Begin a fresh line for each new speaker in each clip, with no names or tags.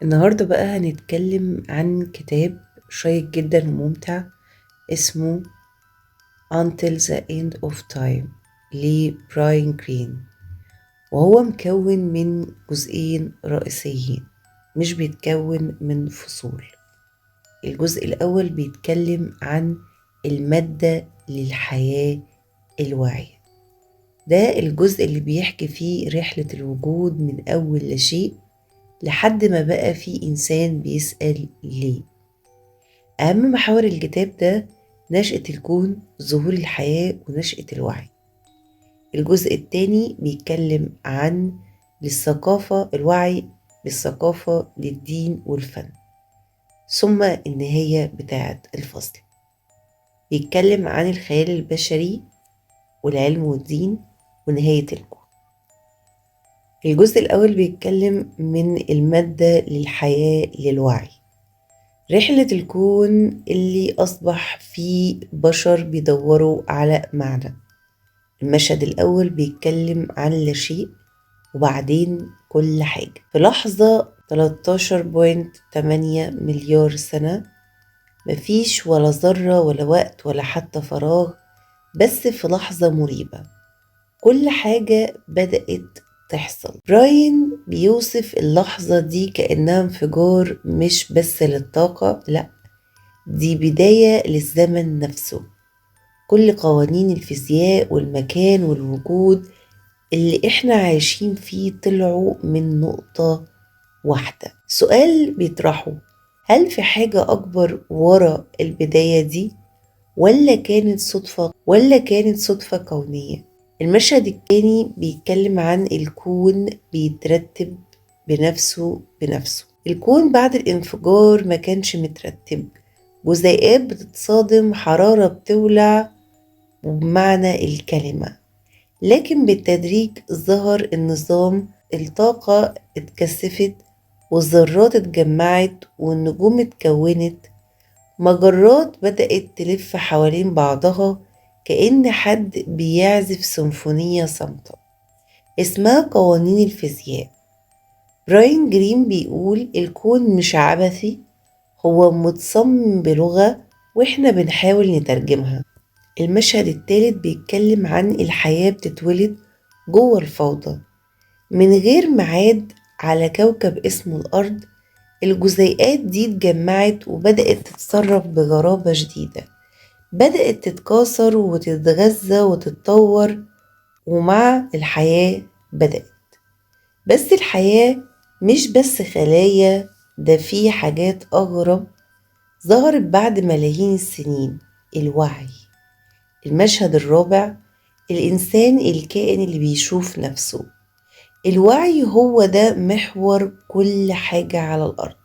النهاردة بقى هنتكلم عن كتاب شيق جدا وممتع اسمه Until the End of Time لبراين جرين، وهو مكون من جزئين رئيسيين، مش بيتكون من فصول. الجزء الأول بيتكلم عن المادة للحياة الواعية. ده الجزء اللي بيحكي فيه رحلة الوجود من أول لا شيء لحد ما بقى في إنسان بيسأل ليه. أهم محاور الكتاب ده نشأة الكون، ظهور الحياة، ونشأة الوعي. الجزء التاني بيتكلم عن للثقافة، الوعي بالثقافة، للدين والفن، ثم النهاية بتاعة الفصل بيتكلم عن الخيال البشري والعلم والدين ونهاية الكون. الجزء الأول بيتكلم من المادة للحياة للوعي، رحلة الكون اللي أصبح فيه بشر بيدوروا على معنى. المشهد الأول بيتكلم عن لا شيء وبعدين كل حاجة في لحظة 13.8 مليار سنة، مفيش ولا ذرة ولا وقت ولا حتى فراغ، بس في لحظة مريبة كل حاجة بدأت تحصل. براين بيوصف اللحظة دي كأنها انفجار مش بس للطاقة، لأ، دي بداية للزمن نفسه. كل قوانين الفيزياء والمكان والوجود اللي احنا عايشين فيه طلعوا من نقطة واحدة. سؤال بيطرحه: هل في حاجة أكبر ورا البداية دي، ولا كانت صدفة كونية؟ المشهد التاني بيتكلم عن الكون بيترتب بنفسه. الكون بعد الانفجار ما كانش مترتب، جزيئات بتتصادم، حرارة بتولع بمعنى الكلمة، لكن بالتدريج ظهر النظام. الطاقة اتكثفت والذرات اتجمعت والنجوم اتكونت، مجرات بدأت تلف حوالين بعضها كأن حد بيعزف سيمفونية صامتة اسمها قوانين الفيزياء. براين جرين بيقول الكون مش عبثي، هو متصمم بلغة واحنا بنحاول نترجمها. المشهد الثالث بيتكلم عن الحياة بتتولد جوه الفوضى من غير ميعاد على كوكب اسمه الأرض. الجزيئات دي اتجمعت وبدأت تتصرف بغرابة شديدة، بدأت تتكاثر وتتغذى وتتطور، ومع الحياة بدأت. بس الحياة مش بس خلايا، ده في حاجات أغرب ظهرت بعد ملايين السنين: الوعي. المشهد الرابع: الإنسان، الكائن اللي بيشوف نفسه. الوعي هو ده محور كل حاجة على الأرض.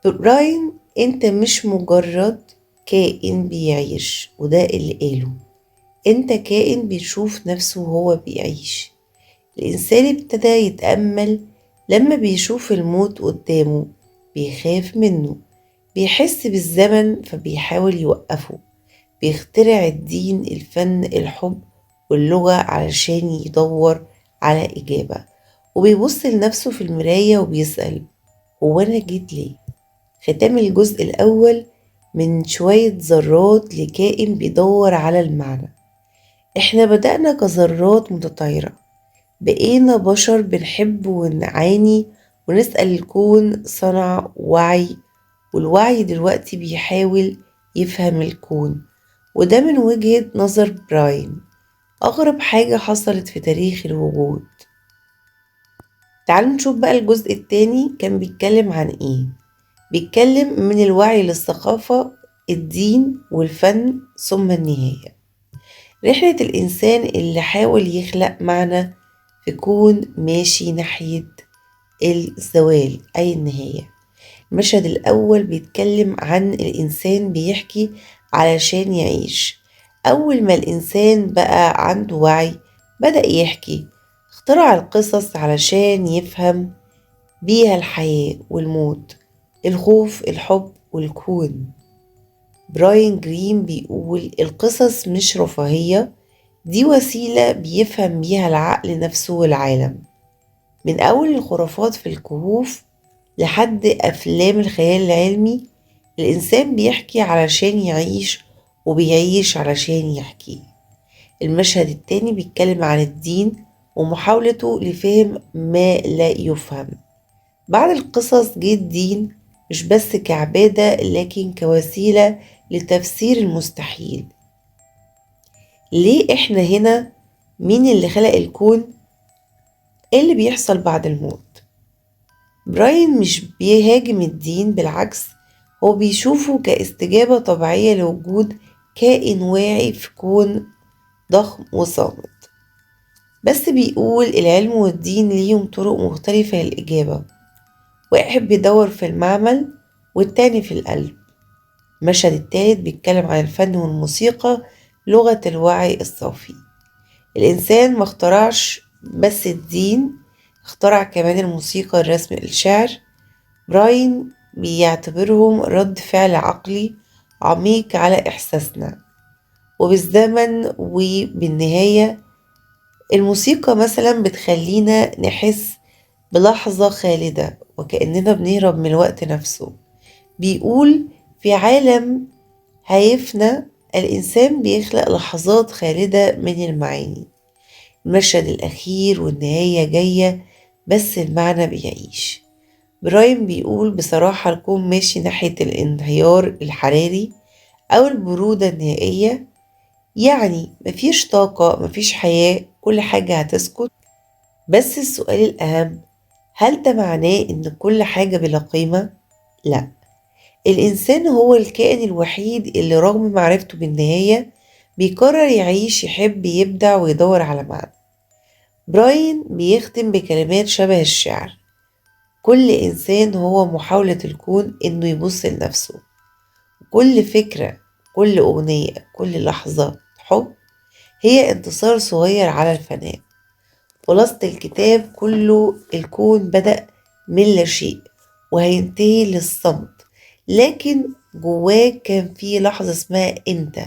براين، انت مش مجرد كائن بيعيش، وده اللي قاله، انت كائن بيشوف نفسه وهو بيعيش. الإنسان ابتدى يتأمل لما بيشوف الموت قدامه، بيخاف منه، بيحس بالزمن فبيحاول يوقفه، بيخترع الدين، الفن، الحب واللغة علشان يدور على إجابة، وبيبص لنفسه في المراية وبيسأل: هو أنا جيت ليه؟ ختام الجزء الأول: من شوية ذرات لكائن بيدور على المعنى. احنا بدأنا كذرات متطايرة، بقينا بشر بنحب ونعاني ونسأل. الكون صنع وعي، والوعي دلوقتي بيحاول يفهم الكون، وده من وجهة نظر براين أغرب حاجة حصلت في تاريخ الوجود. تعالوا نشوف بقى الجزء التاني كان بيتكلم عن ايه. بيتكلم من الوعي للثقافة، الدين والفن، ثم النهاية. رحلة الإنسان اللي حاول يخلق معنى في كون ماشي ناحية الزوال أي النهاية. المشهد الأول بيتكلم عن الإنسان بيحكي علشان يعيش. أول ما الإنسان بقى عنده وعي بدأ يحكي، اخترع القصص علشان يفهم بيها الحياة والموت، الخوف، الحب والكون. براين جرين بيقول القصص مش رفاهية، دي وسيلة بيفهم بيها العقل نفسه والعالم. من أول الخرافات في الكهوف لحد أفلام الخيال العلمي. الإنسان بيحكي علشان يعيش وبيعيش علشان يحكي. المشهد التاني بيتكلم عن الدين ومحاولته لفهم ما لا يفهم. بعد القصص جه الدين مش بس كعبادة لكن كوسيلة لتفسير المستحيل. ليه احنا هنا؟ مين اللي خلق الكون؟ ايه اللي بيحصل بعد الموت؟ براين مش بيهاجم الدين، بالعكس هو بيشوفه كاستجابة طبيعية لوجود كائن واعي في كون ضخم وصامت. بس بيقول العلم والدين ليهم طرق مختلفة للإجابة، واحد بيدور في المعمل والتاني في القلب. المشهد التالت بيتكلم عن الفن والموسيقى، لغة الوعي الصافي. الإنسان ما اخترعش بس الدين، اخترع كمان الموسيقى، الرسم، الشعر. براين بيعتبرهم رد فعل عقلي عميق على إحساسنا وبالزمن وبالنهاية. الموسيقى مثلا بتخلينا نحس بلحظة خالدة وكأننا بنهرب من الوقت نفسه. بيقول في عالم هايفنا الإنسان بيخلق لحظات خالدة من المعاني. المشهد الأخير والنهاية جاية بس المعنى بيعيش. براين بيقول بصراحة الكون ماشي ناحية الانهيار الحراري أو البرودة النهائية، يعني مفيش طاقة، مفيش حياة، كل حاجة هتسكت. بس السؤال الأهم، هل ده معناه إن كل حاجة بلا قيمة؟ لا، الإنسان هو الكائن الوحيد اللي رغم معرفته بالنهاية بيقرر يعيش، يحب، يبدع ويدور على معنى. براين بيختم بكلمات شبه الشعر: كل إنسان هو محاولة الكون إنه يبص لنفسه. كل فكرة، كل أغنية، كل لحظة حب هي انتصار صغير على الفناء. خلاصة الكتاب كله، الكون بدأ من لا شيء وهينتهي للصمت، لكن جواه كان في لحظة اسمها انت،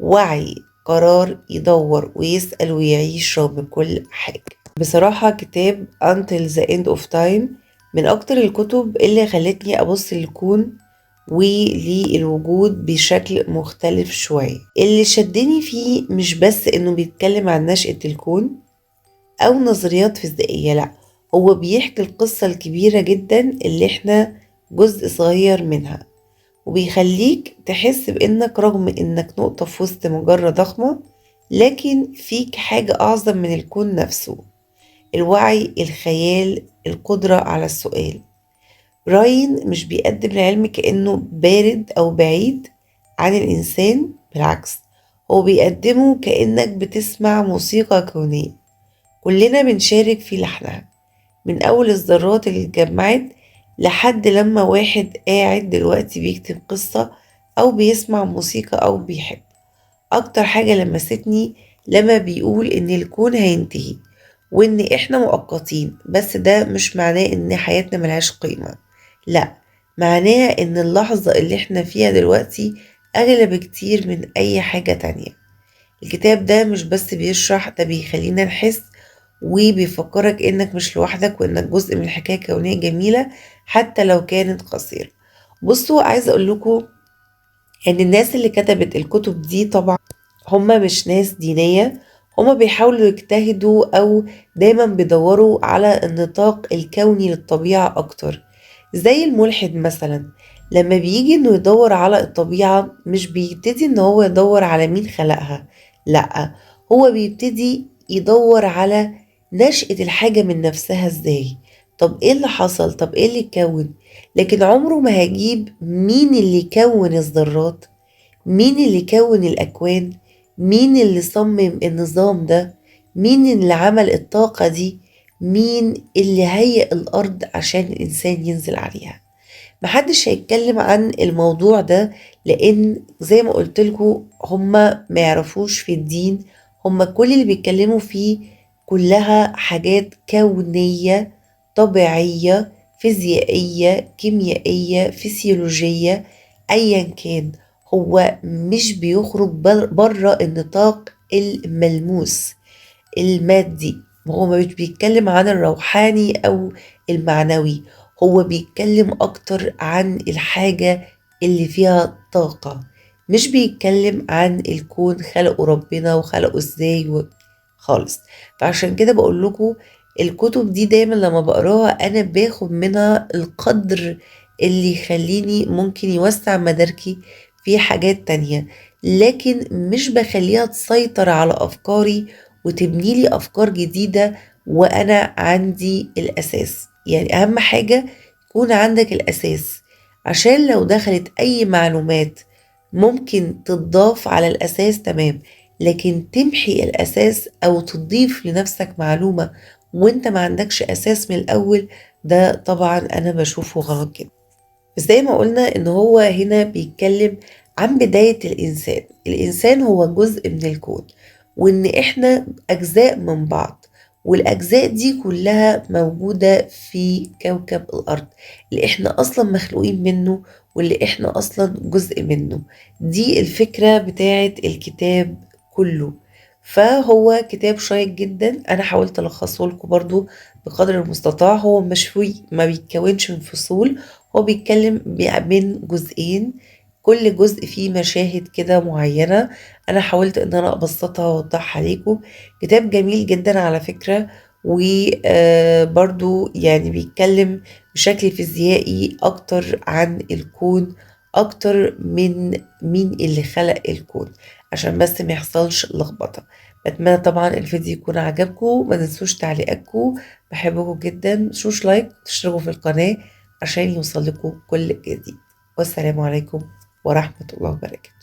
وعي، قرار يدور ويسأل ويعيش رغم كل حاجة. بصراحة كتاب Until the End of Time من أكتر الكتب اللي خلتني أبص للكون وللوجود بشكل مختلف شوية. اللي شدني فيه مش بس إنه بيتكلم عن نشأة الكون أو نظريات فيزيائية، لأ، هو بيحكي القصة الكبيرة جدا اللي احنا جزء صغير منها، وبيخليك تحس بإنك رغم إنك نقطة في وسط مجرة ضخمة لكن فيك حاجة أعظم من الكون نفسه. الوعي، الخيال، القدرة على السؤال. راين مش بيقدم العلم كأنه بارد أو بعيد عن الإنسان، بالعكس هو بيقدمه كأنك بتسمع موسيقى كونية كلنا بنشارك في لحنها، من أول الذرات اللي اتجمعت لحد لما واحد قاعد دلوقتي بيكتب قصة أو بيسمع موسيقى أو بيحب. أكتر حاجة لمستني لما بيقول إن الكون هينتهي وإن إحنا مؤقتين، بس ده مش معناه إن حياتنا ملهاش قيمة، لأ، معناه إن اللحظة اللي إحنا فيها دلوقتي أغلى بكتير من أي حاجة تانية. الكتاب ده مش بس بيشرح، ده بيخلينا نحس وبيفكرك إنك مش لوحدك وإنك جزء من حكاية كونية جميلة حتى لو كانت قصيرة. بصوا، عايزة أقول لكم إن الناس اللي كتبت الكتب دي طبعا هما مش ناس دينية، هما بيحاولوا يجتهدوا أو دايما بيدوروا على النطاق الكوني للطبيعة أكتر. زي الملحد مثلا لما بيجي إنه يدور على الطبيعة مش بيبتدي إن هو يدور على مين خلقها، لأ، هو بيبتدي يدور على نشأة الحاجة من نفسها إزاي، طب إيه اللي حصل، طب إيه اللي كون. لكن عمره ما هجيب مين اللي كون الذرات، مين اللي كون الأكوان، مين اللي صمم النظام ده، مين اللي عمل الطاقة دي، مين اللي هيئ الأرض عشان الإنسان ينزل عليها. محدش هيتكلم عن الموضوع ده، لأن زي ما قلتلكوا هما ما يعرفوش في الدين، هما كل اللي بيتكلموا فيه كلها حاجات كونية طبيعية فيزيائية كيميائية فسيولوجية أيا كان. هو مش بيخرج بره النطاق الملموس المادي، هو مش بيتكلم عن الروحاني أو المعنوي، هو بيتكلم أكتر عن الحاجة اللي فيها طاقة، مش بيتكلم عن الكون خلقه ربنا وخلقه ازاي خالص. فعشان كده بقول لكم الكتب دي دايما لما بقراها أنا باخد منها القدر اللي يخليني ممكن يوسع مداركي في حاجات تانية، لكن مش بخليها تسيطر على أفكاري وتبني لي أفكار جديدة وأنا عندي الأساس. يعني أهم حاجة يكون عندك الأساس، عشان لو دخلت أي معلومات ممكن تضاف على الأساس تمام، لكن تمحي الأساس أو تضيف لنفسك معلومة وانت ما عندكش أساس من الأول، ده طبعا أنا بشوفه غلط جدا. زي ما قلنا ان هو هنا بيتكلم عن بداية الانسان. الانسان هو جزء من الكون، وان احنا اجزاء من بعض، والاجزاء دي كلها موجودة في كوكب الارض اللي احنا اصلا مخلوقين منه، واللي احنا اصلا جزء منه. دي الفكرة بتاعت الكتاب كله. فهو كتاب شيق جدا، انا حاولت الخصه لكم برضو بقدر المستطاع. هو مشوي، ما بيتكونش من فصول، هو بيتكلم من جزئين، كل جزء فيه مشاهد كده معينة. أنا حاولت إن أنا أبسطها وأوضحها ليكم. كتاب جميل جدا على فكرة، وبرضو يعني بيتكلم بشكل فيزيائي أكتر عن الكون، أكتر من مين اللي خلق الكون، عشان بس ما يحصلش لخبطة. بتمنى طبعا الفيديو يكون عجبكم، ما تنسوش تعليقاتكم، بحبكم جدا. متنسوش لايك، تشتركوا في القناة عشان يوصل لكم كل جديد. والسلام عليكم ورحمة الله وبركاته.